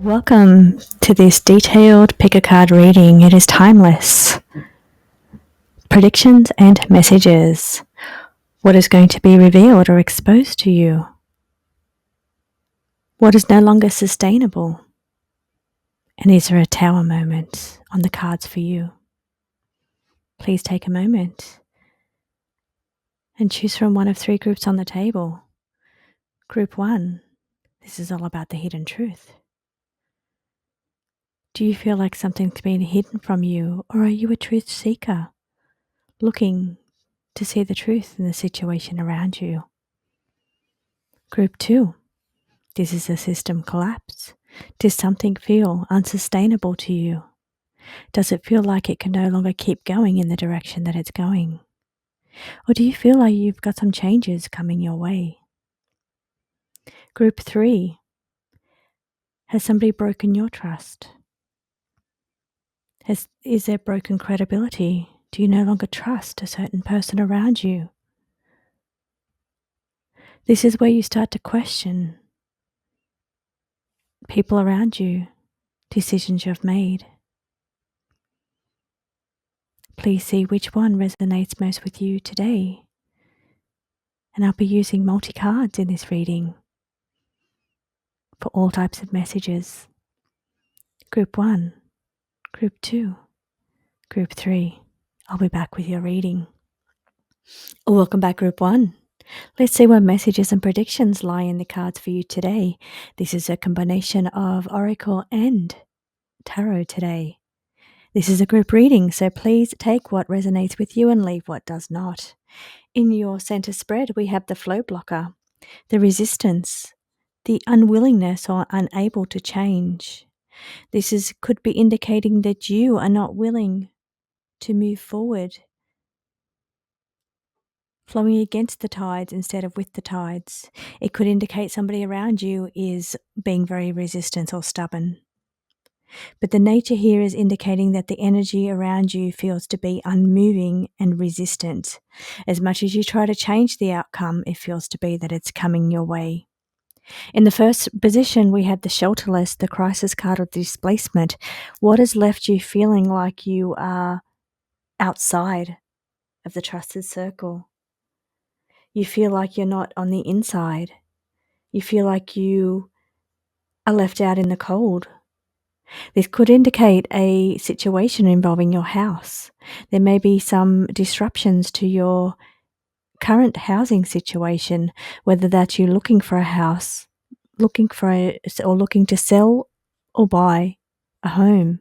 Welcome to this detailed pick a card reading. It is timeless. Predictions and messages. What is going to be revealed or exposed to you? What is no longer sustainable? And is there a tower moment on the cards for you? Please take a moment and choose from one of three groups on the table. Group 1, this is all about the hidden truth. Do you feel like something's been hidden from you, or are you a truth seeker, looking to see the truth in the situation around you? Group 2, this is a system collapse. Does something feel unsustainable to you? Does it feel like it can no longer keep going in the direction that it's going? Or do you feel like you've got some changes coming your way? Group 3, has somebody broken your trust? Is there broken credibility? Do you no longer trust a certain person around you? This is where you start to question people around you, decisions you've made. Please see which one resonates most with you today. And I'll be using multi-cards in this reading for all types of messages. Group 1, Group 2, Group 3. I'll be back with your reading. Welcome back, Group 1. Let's see what messages and predictions lie in the cards for you today. This is a combination of Oracle and Tarot today. This is a group reading, so please take what resonates with you and leave what does not. In your center spread, we have the flow blocker, the resistance, the unwillingness or unable to change. This could be indicating that you are not willing to move forward, flowing against the tides instead of with the tides. It could indicate somebody around you is being very resistant or stubborn. But the nature here is indicating that the energy around you feels to be unmoving and resistant. As much as you try to change the outcome, it feels to be that it's coming your way. In the first position, we have the shelterless, the crisis card of displacement. What has left you feeling like you are outside of the trusted circle? You feel like you're not on the inside. You feel like you are left out in the cold. This could indicate a situation involving your house. There may be some disruptions to your current housing situation, whether that's you looking for a house, looking to sell or buy a home.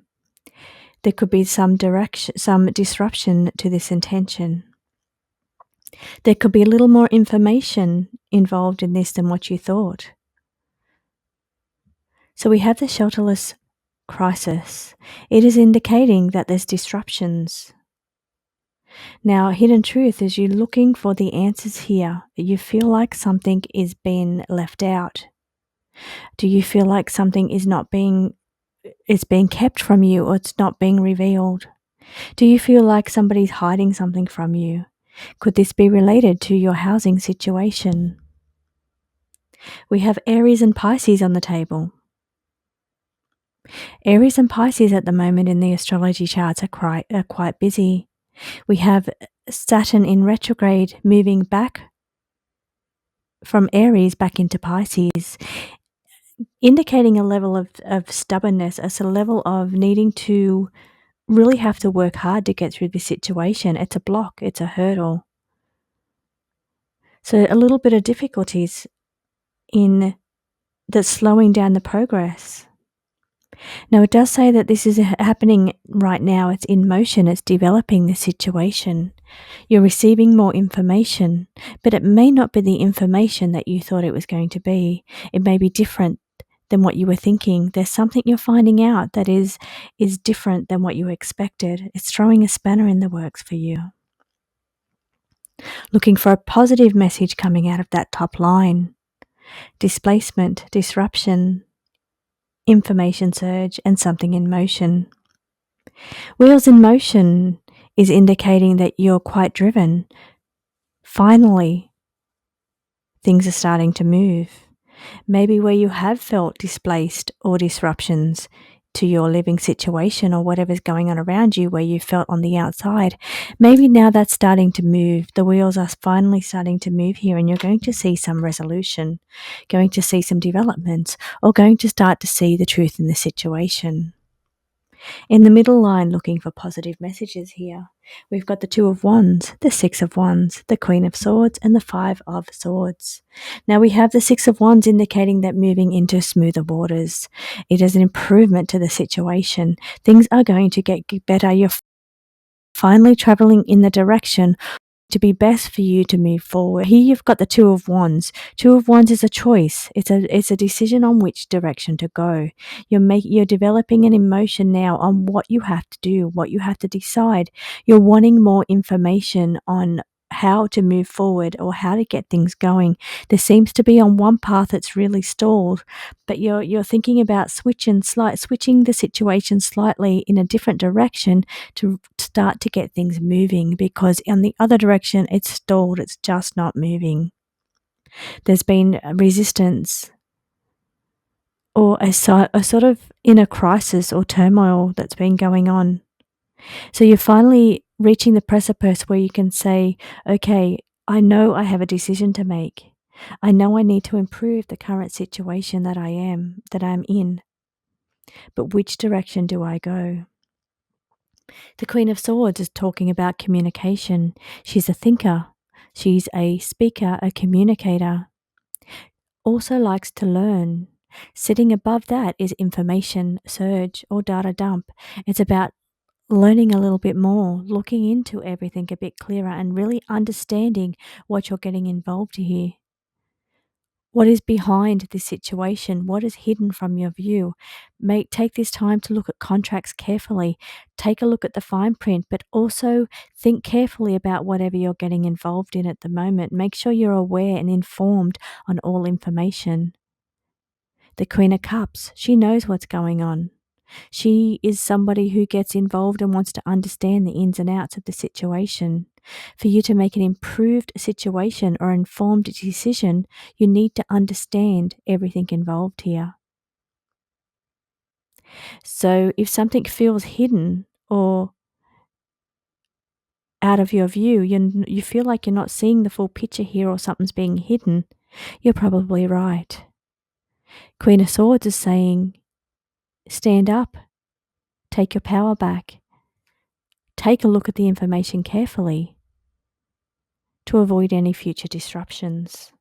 There could be some disruption to this intention. There could be a little more information involved in this than what you thought. So we have the shelterless crisis. It is indicating that there's disruptions. Now, hidden truth is you're looking for the answers here. You feel like something is being left out. Do you feel like something is being kept from you, or it's not being revealed? Do you feel like somebody's hiding something from you? Could this be related to your housing situation? We have Aries and Pisces on the table. Aries and Pisces at the moment in the astrology charts are quite busy. We have Saturn in retrograde moving back from Aries back into Pisces, indicating a level of stubbornness, as a level of needing to really have to work hard to get through this situation. It's a block, it's a hurdle. So a little bit of difficulties in that's slowing down the progress. Now, it does say that this is happening right now. It's in motion. It's developing the situation. You're receiving more information, but it may not be the information that you thought it was going to be. It may be different than what you were thinking. There's something you're finding out that is different than what you expected. It's throwing a spanner in the works for you. Looking for a positive message coming out of that top line. Displacement, disruption, information surge, and something in motion. Wheels in motion is indicating that you're quite driven. Finally, things are starting to move. Maybe where you have felt displaced or disruptions to your living situation or whatever's going on around you, where you felt on the outside. Maybe now that's starting to move. The wheels are finally starting to move here, and you're going to see some resolution, going to see some developments, or going to start to see the truth in the situation. In the middle line, looking for positive messages here, we've got the Two of Wands, the Six of Wands, the Queen of Swords, and the Five of Swords. Now we have the Six of Wands indicating that moving into smoother waters. It is an improvement to the situation. Things are going to get better. You're finally traveling in the direction to be best for you to move forward. Here you've got the Two of Wands. Two of Wands is a choice. It's a decision on which direction to go. You're developing an emotion now on what you have to do, what you have to decide. You're wanting more information on how to move forward or how to get things going. There seems to be on one path it's really stalled, but you're thinking about switching the situation slightly in a different direction to start to get things moving, because in the other direction it's stalled, it's just not moving. There's been resistance or a sort of inner crisis or turmoil that's been going on. So you're finally reaching the precipice where you can say, okay, I know I have a decision to make. I know I need to improve the current situation that I'm in. But which direction do I go? The Queen of Swords is talking about communication. She's a thinker. She's a speaker, a communicator. Also likes to learn. Sitting above that is information surge or data dump. It's about learning a little bit more, looking into everything a bit clearer, and really understanding what you're getting involved here. What is behind this situation? What is hidden from your view? Take this time to look at contracts carefully. Take a look at the fine print, but also think carefully about whatever you're getting involved in at the moment. Make sure you're aware and informed on all information. The Queen of Cups, she knows what's going on. She is somebody who gets involved and wants to understand the ins and outs of the situation. For you to make an improved situation or informed decision, you need to understand everything involved here. So if something feels hidden or out of your view, you feel like you're not seeing the full picture here, or something's being hidden, you're probably right. Queen of Swords is saying, stand up, take your power back, take a look at the information carefully to avoid any future disruptions.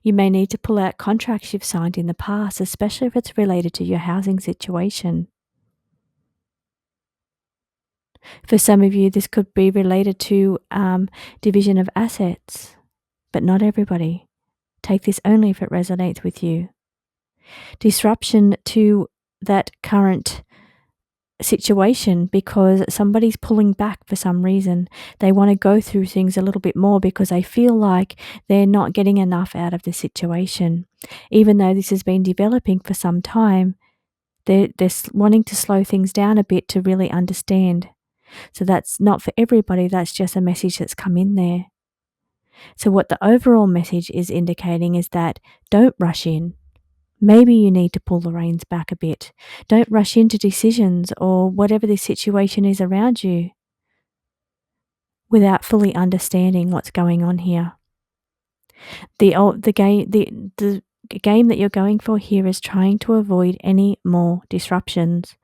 You may need to pull out contracts you've signed in the past, especially if it's related to your housing situation. For some of you, this could be related to division of assets, but not everybody. Take this only if it resonates with you. Disruption to that current situation because somebody's pulling back for some reason. They want to go through things a little bit more because they feel like they're not getting enough out of the situation. Even though this has been developing for some time, they're wanting to slow things down a bit to really understand. So that's not for everybody, that's just a message that's come in there. So what the overall message is indicating is that don't rush in. Maybe you need to pull the reins back a bit. Don't rush into decisions or whatever the situation is around you without fully understanding what's going on here. The game that you're going for here is trying to avoid any more disruptions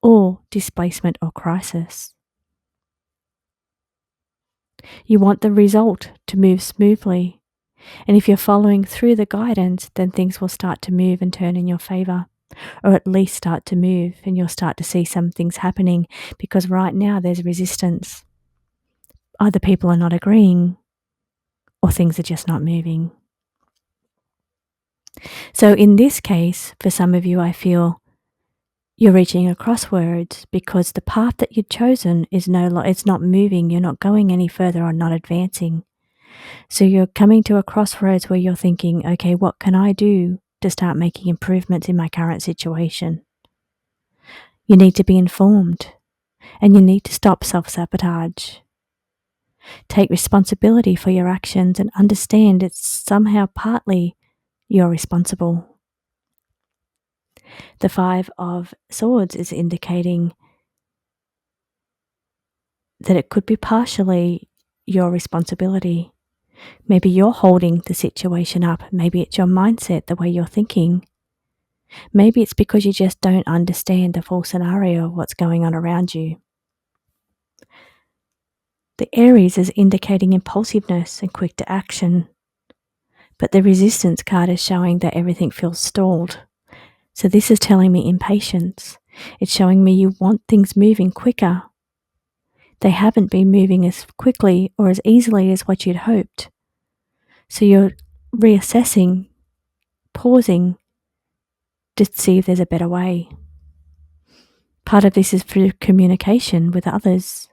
or displacement or crisis. You want the result to move smoothly. And if you're following through the guidance, then things will start to move and turn in your favor, or at least start to move, and you'll start to see some things happening, because right now there's resistance. Either people are not agreeing or things are just not moving. So in this case, for some of you, I feel you're reaching a crossroads because the path that you've chosen is it's not moving. You're not going any further or not advancing. So you're coming to a crossroads where you're thinking, okay, what can I do to start making improvements in my current situation? You need to be informed, and you need to stop self-sabotage. Take responsibility for your actions and understand it's somehow partly you're responsible. The Five of Swords is indicating that it could be partially your responsibility. Maybe you're holding the situation up. Maybe it's your mindset, the way you're thinking. Maybe it's because you just don't understand the full scenario of what's going on around you. The Aries is indicating impulsiveness and quick to action. But the Resistance card is showing that everything feels stalled. So this is telling me impatience. It's showing me you want things moving quicker. They haven't been moving as quickly or as easily as what you'd hoped. So you're reassessing, pausing to see if there's a better way. Part of this is through communication with others.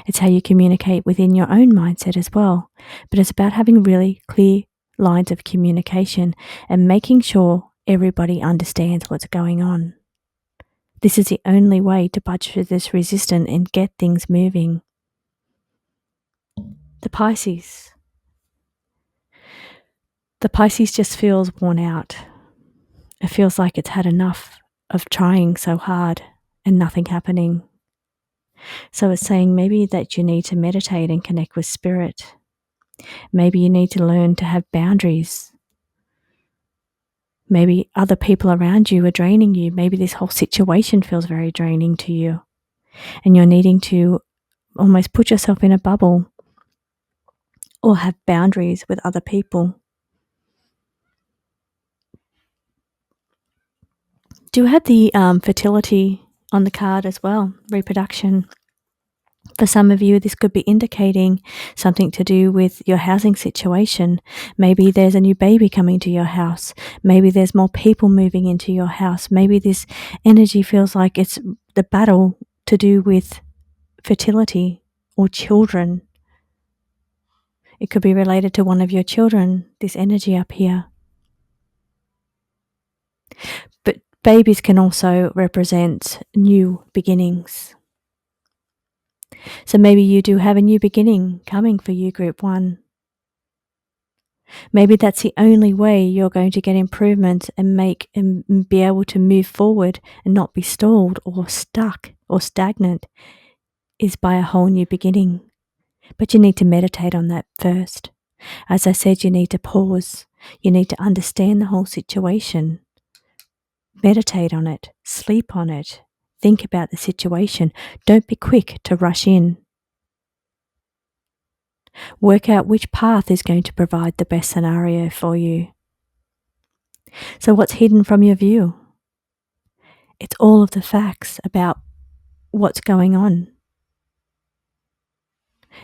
It's how you communicate within your own mindset as well. But it's about having really clear lines of communication and making sure everybody understands what's going on. This is the only way to budge through this resistance and get things moving. The Pisces. The Pisces just feels worn out. It feels like it's had enough of trying so hard and nothing happening. So it's saying maybe that you need to meditate and connect with spirit. Maybe you need to learn to have boundaries. Maybe other people around you are draining you. Maybe this whole situation feels very draining to you. And you're needing to almost put yourself in a bubble or have boundaries with other people. Do you have the fertility on the card as well? Reproduction. For some of you, this could be indicating something to do with your housing situation. Maybe there's a new baby coming to your house. Maybe there's more people moving into your house. Maybe this energy feels like it's the battle to do with fertility or children. It could be related to one of your children, this energy up here. But babies can also represent new beginnings. So maybe you do have a new beginning coming for you, Group 1. Maybe that's the only way you're going to get improvement and be able to move forward and not be stalled or stuck or stagnant is by a whole new beginning. But you need to meditate on that first. As I said, you need to pause. You need to understand the whole situation. Meditate on it. Sleep on it. Think about the situation. Don't be quick to rush in. Work out which path is going to provide the best scenario for you. So what's hidden from your view? It's all of the facts about what's going on.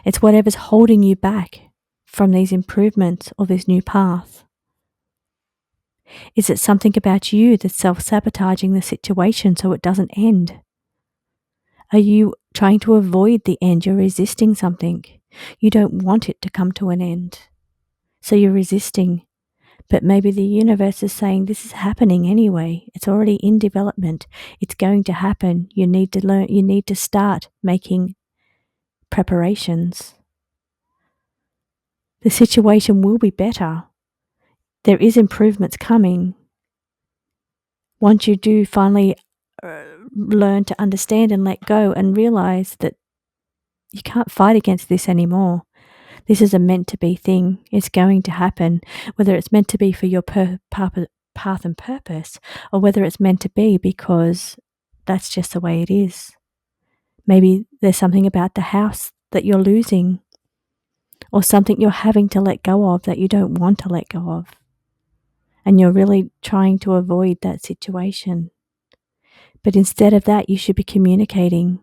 It's whatever's holding you back from these improvements or this new path. Is it something about you that's self-sabotaging the situation so it doesn't end? Are you trying to avoid the end? You're resisting something. You don't want it to come to an end. So you're resisting. But maybe the universe is saying this is happening anyway. It's already in development. It's going to happen. You need to learn. You need to start making preparations. The situation will be better. There is improvements coming. Once you do finally learn to understand and let go and realize that you can't fight against this anymore. This is a meant to be thing. It's going to happen, whether it's meant to be for your path and purpose, or whether it's meant to be because that's just the way it is. Maybe there's something about the house that you're losing, or something you're having to let go of that you don't want to let go of. And you're really trying to avoid that situation. But instead of that, you should be communicating,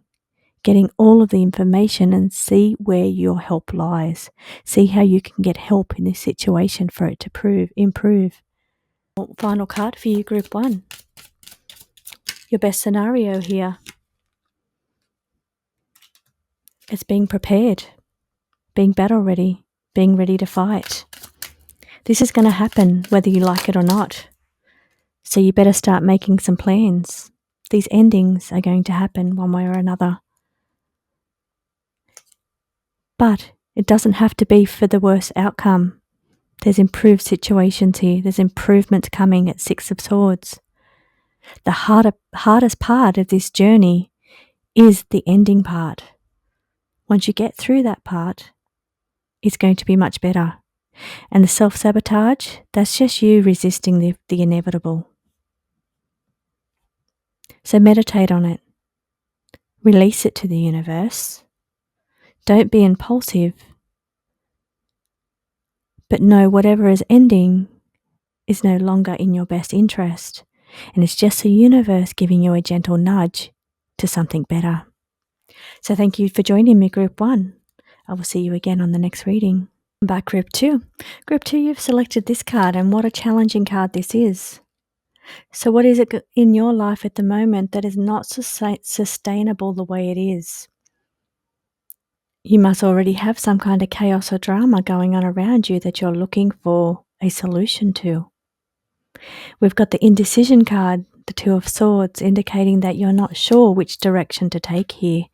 getting all of the information and see where your help lies. See how you can get help in this situation for it to improve. Final card for you, Group 1. Your best scenario here. It's being prepared, being battle ready, being ready to fight. This is going to happen whether you like it or not. So you better start making some plans. These endings are going to happen one way or another. But it doesn't have to be for the worst outcome. There's improved situations here. There's improvements coming at Six of Swords. The hardest part of this journey is the ending part. Once you get through that part, it's going to be much better. And the self-sabotage, that's just you resisting the inevitable. So meditate on it. Release it to the universe. Don't be impulsive. But know whatever is ending is no longer in your best interest. And it's just the universe giving you a gentle nudge to something better. So thank you for joining me, Group 1. I will see you again on the next reading. Back Group 2. Group 2, you've selected this card, and what a challenging card this is. So what is it in your life at the moment that is not sustainable the way it is? You must already have some kind of chaos or drama going on around you that you're looking for a solution to. We've got the indecision card, the Two of Swords, indicating that you're not sure which direction to take here.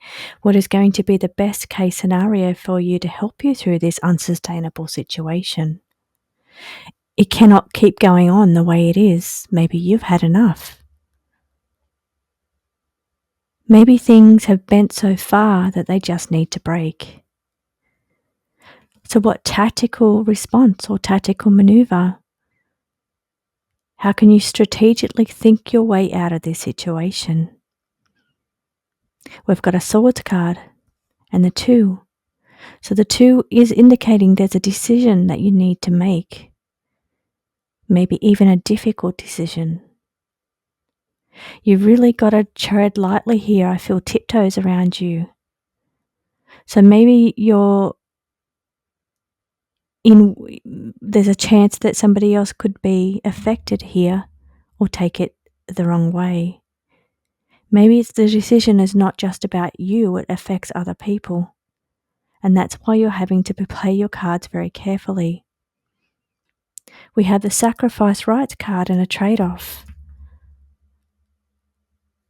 What is going to be the best case scenario for you to help you through this unsustainable situation? It cannot keep going on the way it is. Maybe you've had enough. Maybe things have bent so far that they just need to break. So what tactical response or tactical maneuver? How can you strategically think your way out of this situation? We've got a Swords card and the 2. So the 2 is indicating there's a decision that you need to make. Maybe even a difficult decision. You've really got to tread lightly here. I feel tiptoes around you. So maybe there's a chance that somebody else could be affected here or take it the wrong way. Maybe it's the decision is not just about you, it affects other people. And that's why you're having to play your cards very carefully. We have the sacrifice rights card and a trade-off.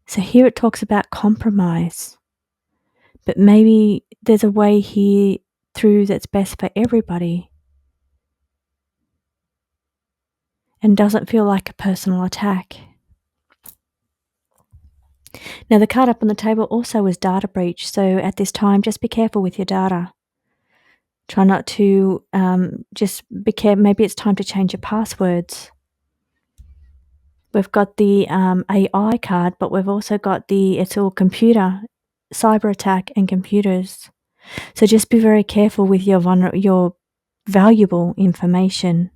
So here it talks about compromise. But maybe there's a way here through that's best for everybody and doesn't feel like a personal attack. Now the card up on the table also is data breach. So at this time, just be careful with your data. Try not to just be careful. Maybe it's time to change your passwords. We've got the AI card, but we've also got it's all computer, cyber attack and computers. So just be very careful with your valuable information.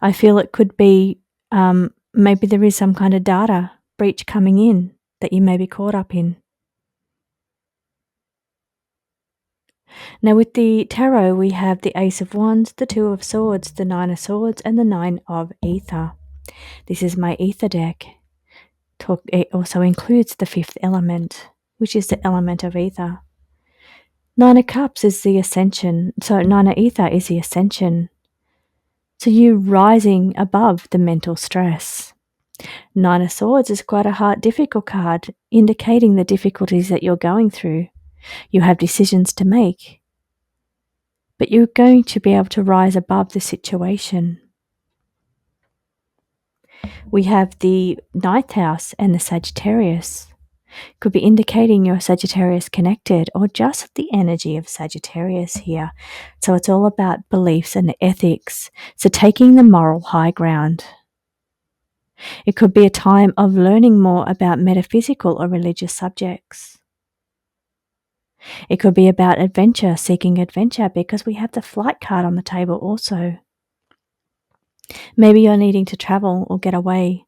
I feel it could be maybe there is some kind of data breach coming in that you may be caught up in. Now with the tarot, we have the Ace of Wands, the Two of Swords, the Nine of Swords, and the Nine of Ether. This is my Ether deck. It also includes the 5th element, which is the element of Ether. Nine of Cups is the ascension. So Nine of Ether is the ascension. So you rising above the mental stress. Nine of Swords is quite a hard, difficult card, indicating the difficulties that you're going through. You have decisions to make, but you're going to be able to rise above the situation. We have the 9th house and the Sagittarius. Could be indicating you're Sagittarius connected or just the energy of Sagittarius here. So it's all about beliefs and ethics. So taking the moral high ground. It could be a time of learning more about metaphysical or religious subjects. It could be about adventure, seeking adventure, because we have the flight card on the table also. Maybe you're needing to travel or get away.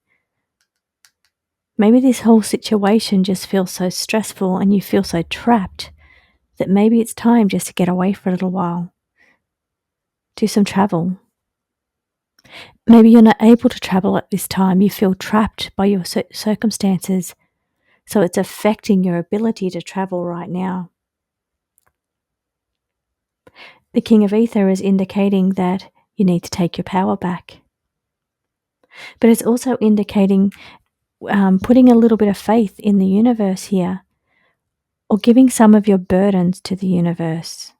Maybe this whole situation just feels so stressful and you feel so trapped that maybe it's time just to get away for a little while. Do some travel. Maybe you're not able to travel at this time. You feel trapped by your circumstances, so it's affecting your ability to travel right now. The King of Ether is indicating that you need to take your power back. But it's also indicating putting a little bit of faith in the universe here, or giving some of your burdens to the universe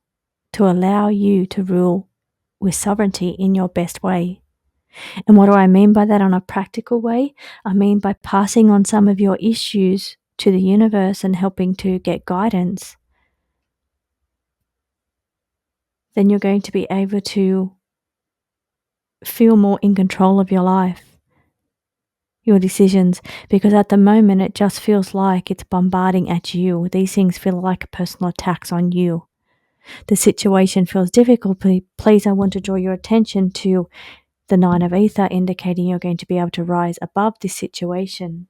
to allow you to rule with sovereignty in your best way. And what do I mean by that on a practical way? I mean by passing on some of your issues to the universe and helping to get guidance. Then you're going to be able to feel more in control of your life, your decisions, because at the moment it just feels like it's bombarding at you. These things feel like personal attacks on you. The situation feels difficult. Please, I want to draw your attention to the 9 of Ether, indicating you're going to be able to rise above this situation.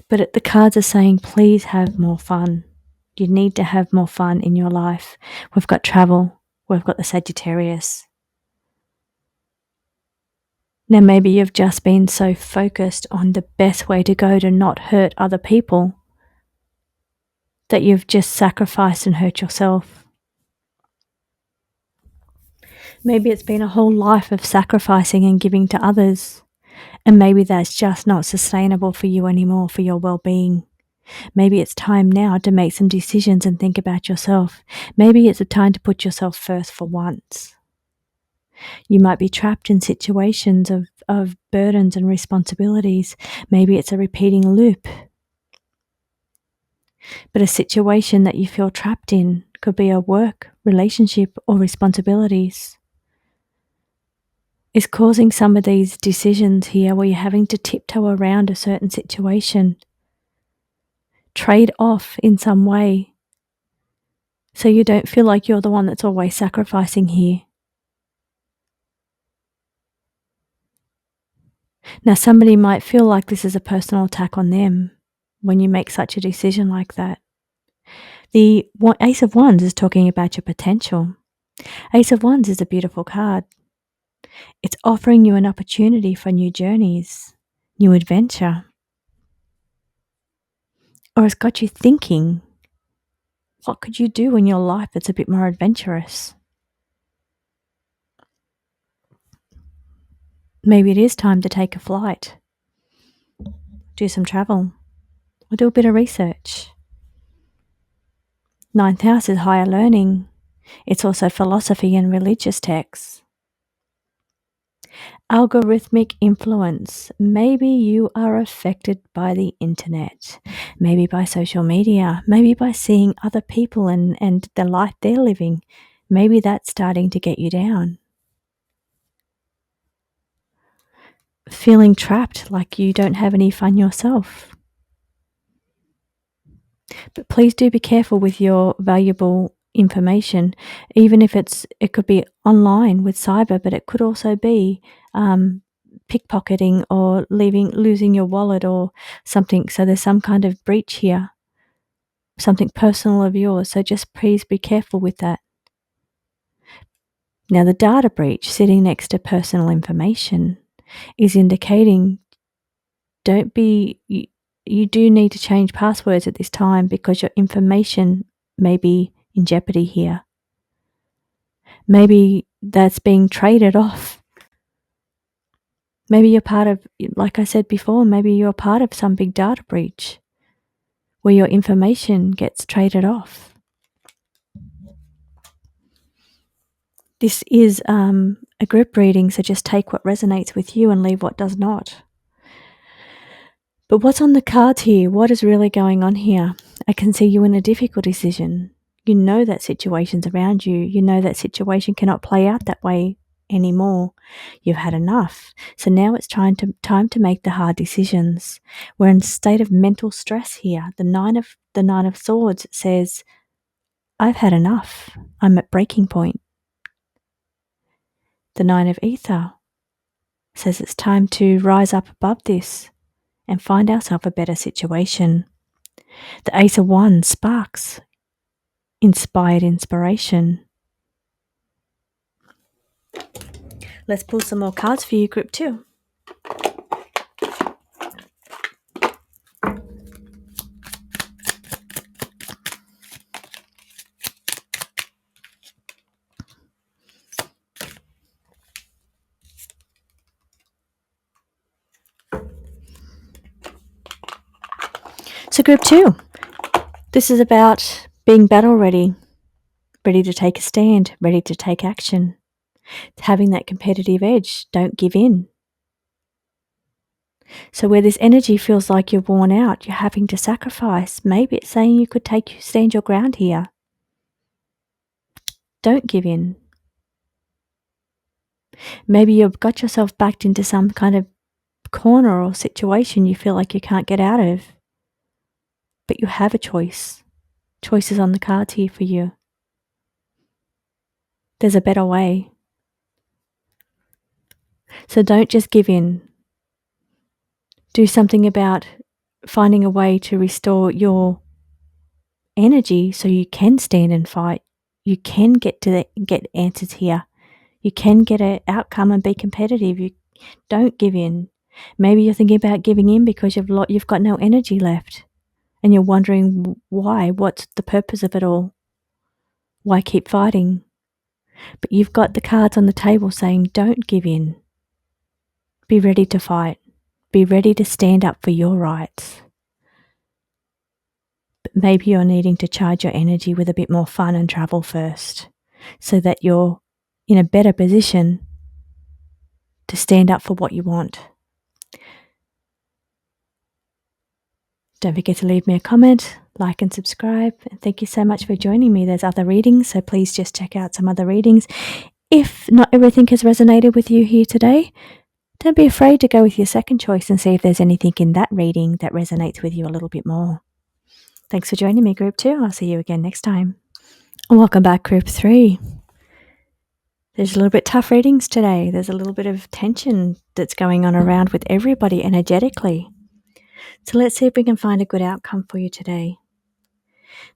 But the cards are saying, please have more fun. You need to have more fun in your life. We've got travel. We've got the Sagittarius. Now, maybe you've just been so focused on the best way to go to not hurt other people that you've just sacrificed and hurt yourself. Maybe it's been a whole life of sacrificing and giving to others, and maybe that's just not sustainable for you anymore, for your well-being. Maybe it's time now to make some decisions and think about yourself. Maybe it's a time to put yourself first for once. You might be trapped in situations of burdens and responsibilities. Maybe it's a repeating loop. But a situation that you feel trapped in could be a work, relationship, or responsibilities. Is causing some of these decisions here where you're having to tiptoe around a certain situation. Trade off in some way so you don't feel like you're the one that's always sacrificing here. Now, somebody might feel like this is a personal attack on them when you make such a decision like that. The Ace of Wands is talking about your potential. Ace of Wands is a beautiful card. It's offering you an opportunity for new journeys, new adventure. Or it's got you thinking, what could you do in your life that's a bit more adventurous? Maybe it is time to take a flight, do some travel, or do a bit of research. 9th house is higher learning. It's also philosophy and religious texts. Algorithmic influence. Maybe you are affected by the internet, maybe by social media, maybe by seeing other people and the life they're living. Maybe that's starting to get you down. Feeling trapped, like you don't have any fun yourself. But please do be careful with your valuable information, even if it could be online with cyber, but it could also be pickpocketing or losing your wallet or something. So there's some kind of breach here, something personal of yours. So just please be careful with that. Now, the data breach sitting next to personal information is indicating you do need to change passwords at this time because your information may be in jeopardy here. Maybe that's being traded off. Maybe you're part of, like I said before, maybe you're part of some big data breach where your information gets traded off. This is a group reading, so just take what resonates with you and leave what does not. But what's on the cards here? What is really going on here? I can see you in a difficult decision. You know that situation's around you. You know that situation cannot play out that way anymore. You've had enough. So now it's time to make the hard decisions. We're in a state of mental stress here. The nine of Swords says, I've had enough. I'm at breaking point. The 9 of Ether says it's time to rise up above this and find ourselves a better situation. The Ace of Wands sparks inspired inspiration. Let's pull some more cards for you, Group 2. So Group 2, this is about being battle ready. ready to take a stand, ready to take action. Having that competitive edge, don't give in. So where this energy feels like you're worn out, you're having to sacrifice, maybe it's saying you could stand your ground here. Don't give in. Maybe you've got yourself backed into some kind of corner or situation you feel like you can't get out of. But you have a choice. Choice is on the cards here for you. There's a better way. So don't just give in. Do something about finding a way to restore your energy so you can stand and fight. You can get answers here. You can get an outcome and be competitive. You don't give in. Maybe you're thinking about giving in because you've got no energy left and you're wondering why. What's the purpose of it all? Why keep fighting? But you've got the cards on the table saying don't give in. Be ready to fight. Be ready to stand up for your rights. But maybe you're needing to charge your energy with a bit more fun and travel first so that you're in a better position to stand up for what you want. Don't forget to leave me a comment, like and subscribe. And thank you so much for joining me. There's other readings, so please just check out some other readings. If not everything has resonated with you here today, don't be afraid to go with your second choice and see if there's anything in that reading that resonates with you a little bit more. Thanks for joining me, Group 2. I'll see you again next time. Welcome back, Group 3. There's a little bit tough readings today. There's a little bit of tension that's going on around with everybody energetically. So let's see if we can find a good outcome for you today.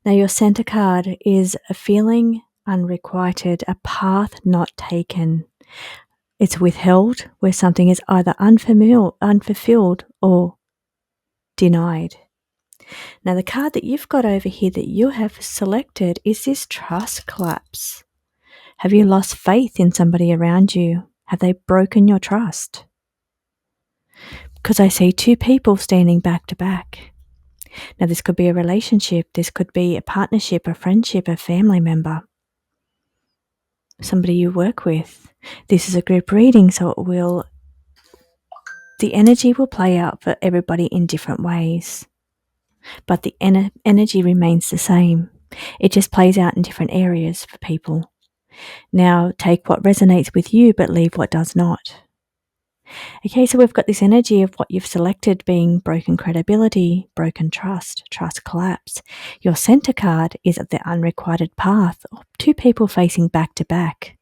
Now, your center card is a feeling unrequited, a path not taken. It's withheld, where something is either unfulfilled or denied. Now, the card that you've got over here that you have selected is this trust collapse. Have you lost faith in somebody around you? Have they broken your trust? Because I see two people standing back to back. Now, this could be a relationship, this could be a partnership, a friendship, a family member, somebody you work with. This is a group reading, so the energy will play out for everybody in different ways, but the energy remains the same. It just plays out in different areas for people. Now, take what resonates with you, but leave what does not. Okay, so we've got this energy of what you've selected being broken credibility, broken trust, trust collapse. Your center card is the unrequited path, of two people facing back to back.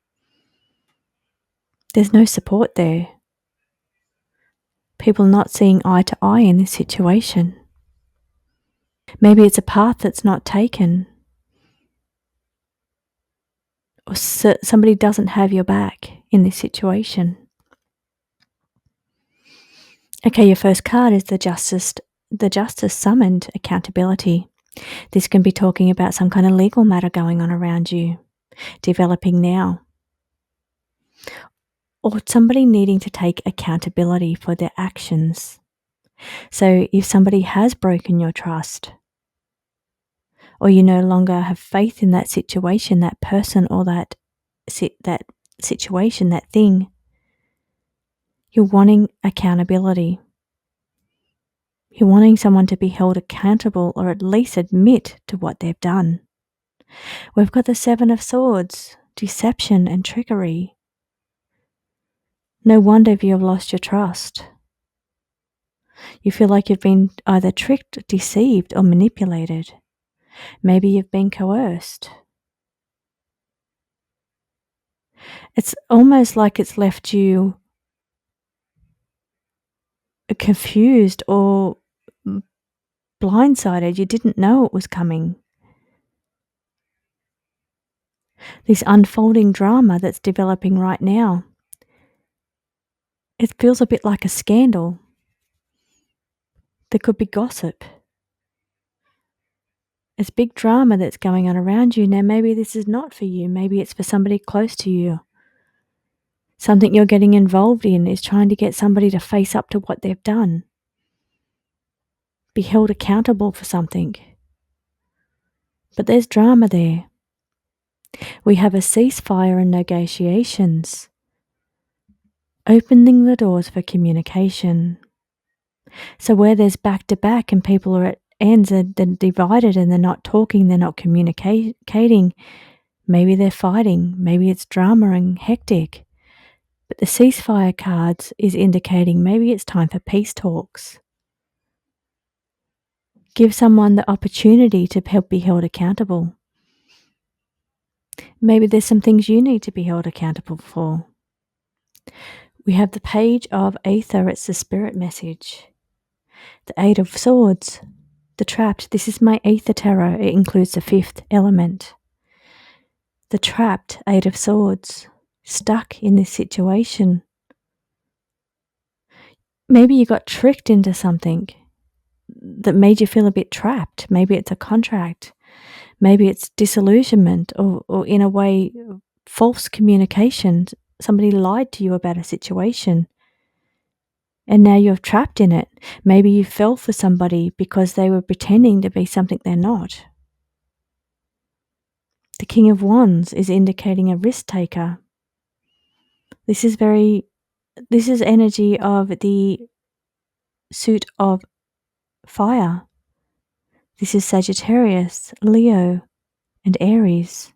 There's no support there. People not seeing eye to eye in this situation. Maybe it's a path that's not taken. Or somebody doesn't have your back in this situation. Okay, your first card is the Justice. The Justice summoned accountability. This can be talking about some kind of legal matter going on around you, developing now. Or somebody needing to take accountability for their actions. So if somebody has broken your trust, or you no longer have faith in that situation, that person, or that situation, that thing, you're wanting accountability. You're wanting someone to be held accountable or at least admit to what they've done. We've got the Seven of Swords, deception and trickery. No wonder if you have lost your trust. You feel like you've been either tricked, deceived, or manipulated. Maybe you've been coerced. It's almost like it's left you confused or blindsided. You didn't know it was coming. This unfolding drama that's developing right now. It feels a bit like a scandal. There could be gossip. It's big drama that's going on around you. Now, maybe this is not for you. Maybe it's for somebody close to you. Something you're getting involved in is trying to get somebody to face up to what they've done. Be held accountable for something. But there's drama there. We have a ceasefire and negotiations, opening the doors for communication. So where there's back to back and people are at ends, they're divided and they're not talking, they're not communicating, maybe they're fighting, maybe it's drama and hectic. But the ceasefire cards is indicating maybe it's time for peace talks. Give someone the opportunity to be held accountable. Maybe there's some things you need to be held accountable for. We have the Page of Aether, it's the spirit message. The Eight of Swords, the Trapped. This is my Aether Tarot. It includes the fifth element. The Trapped, Eight of Swords, stuck in this situation. Maybe you got tricked into something that made you feel a bit trapped. Maybe it's a contract. Maybe it's disillusionment or in a way, false communication. Somebody lied to you about a situation and now you're trapped in it. Maybe you fell for somebody because they were pretending to be something they're not. The King of Wands is indicating a risk taker. This is energy of the suit of fire. This is Sagittarius, Leo, and Aries.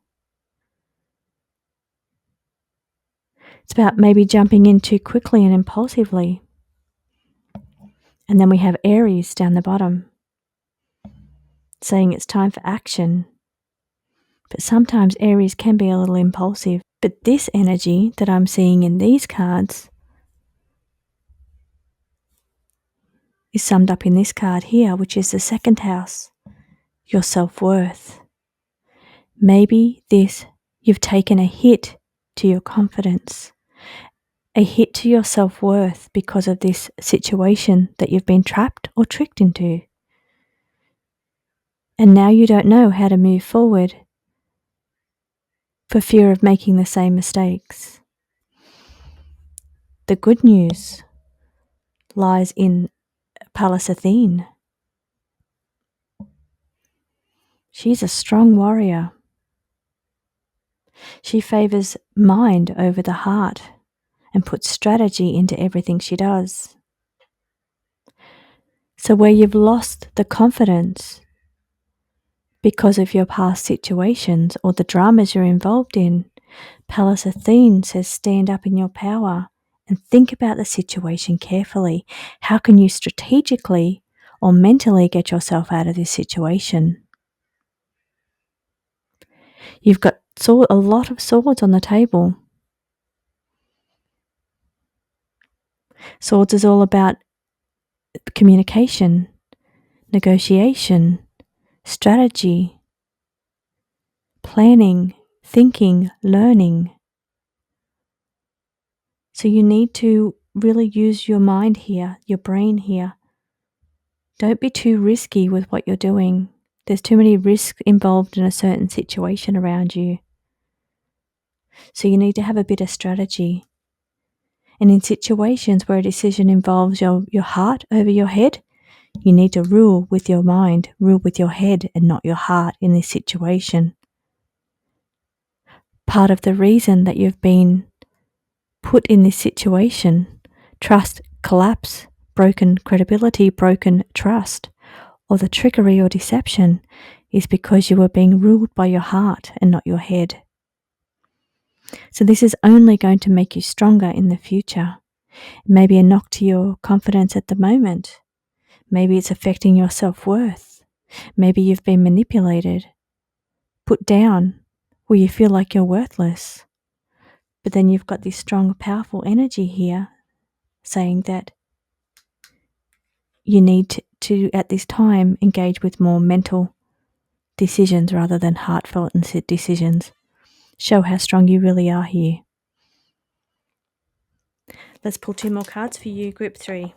It's about maybe jumping in too quickly and impulsively. And then we have Aries down the bottom, saying it's time for action. But sometimes Aries can be a little impulsive. But this energy that I'm seeing in these cards is summed up in this card here, which is the second house, your self-worth. Maybe you've taken a hit to your confidence, a hit to your self-worth because of this situation that you've been trapped or tricked into. And now you don't know how to move forward for fear of making the same mistakes. The good news lies in Pallas Athene. She's a strong warrior. She favors mind over the heart and puts strategy into everything she does. So where you've lost the confidence because of your past situations or the dramas you're involved in, Pallas Athene says stand up in your power and think about the situation carefully. How can you strategically or mentally get yourself out of this situation? You've got a lot of swords on the table. Swords is all about communication, negotiation, strategy, planning, thinking, learning. So you need to really use your mind here, your brain here. Don't be too risky with what you're doing. There's too many risks involved in a certain situation around you. So you need to have a bit of strategy. And in situations where a decision involves your heart over your head, you need to rule with your mind, rule with your head and not your heart in this situation. Part of the reason that you've been put in this situation, trust collapse, broken credibility, broken trust, or the trickery or deception is because you were being ruled by your heart and not your head. So this is only going to make you stronger in the future. Maybe a knock to your confidence at the moment. Maybe it's affecting your self-worth. Maybe you've been manipulated, put down, where you feel like you're worthless. But then you've got this strong, powerful energy here saying that you need to at this time, engage with more mental decisions rather than heartfelt decisions. Show how strong you really are here. Let's pull 2 more cards for you, group 3.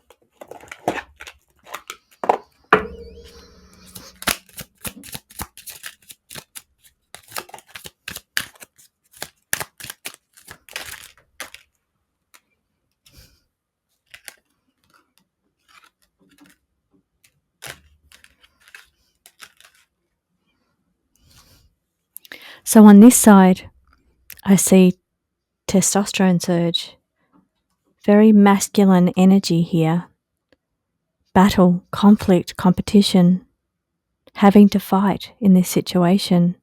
So on this side, I see testosterone surge. Very masculine energy here. Battle, conflict, competition, having to fight in this situation.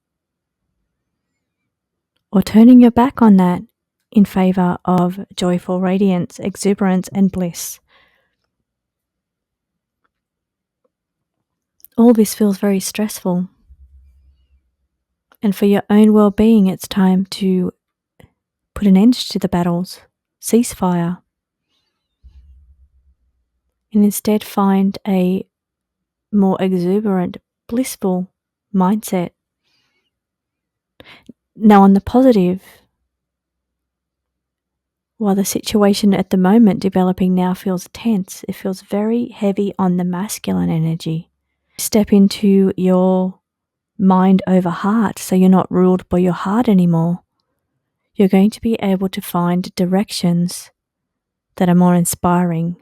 Or turning your back on that in favour of joyful radiance, exuberance, and bliss. All this feels very stressful. And for your own well-being, it's time to put an end to the battles, ceasefire, and instead find a more exuberant, blissful mindset. Now, on the positive, while the situation at the moment developing now feels tense, it feels very heavy on the masculine energy. Step into your mind over heart, so you're not ruled by your heart anymore. You're going to be able to find directions that are more inspiring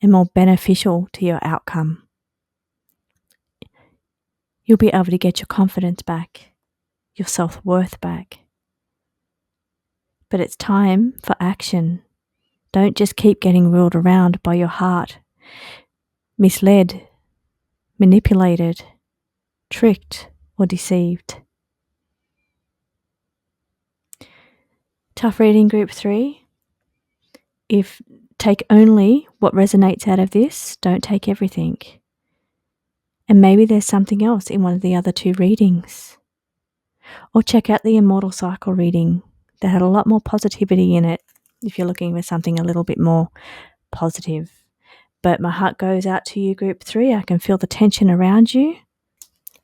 and more beneficial to your outcome. You'll be able to get your confidence back, your self-worth back. But it's time for action. Don't just keep getting ruled around by your heart, misled, manipulated, tricked, or deceived. Tough reading, group 3. Take only what resonates out of this, don't take everything. And maybe there's something else in one of the other 2 readings. Or check out the Immortal Cycle reading that had a lot more positivity in it if you're looking for something a little bit more positive. But my heart goes out to you, group 3. I can feel the tension around you.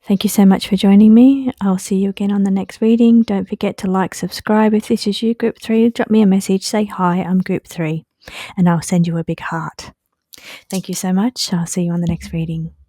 Thank you so much for joining me. I'll see you again on the next reading. Don't forget to like, subscribe. If this is you, group 3, drop me a message. Say, hi, I'm group 3. And I'll send you a big heart. Thank you so much. I'll see you on the next reading.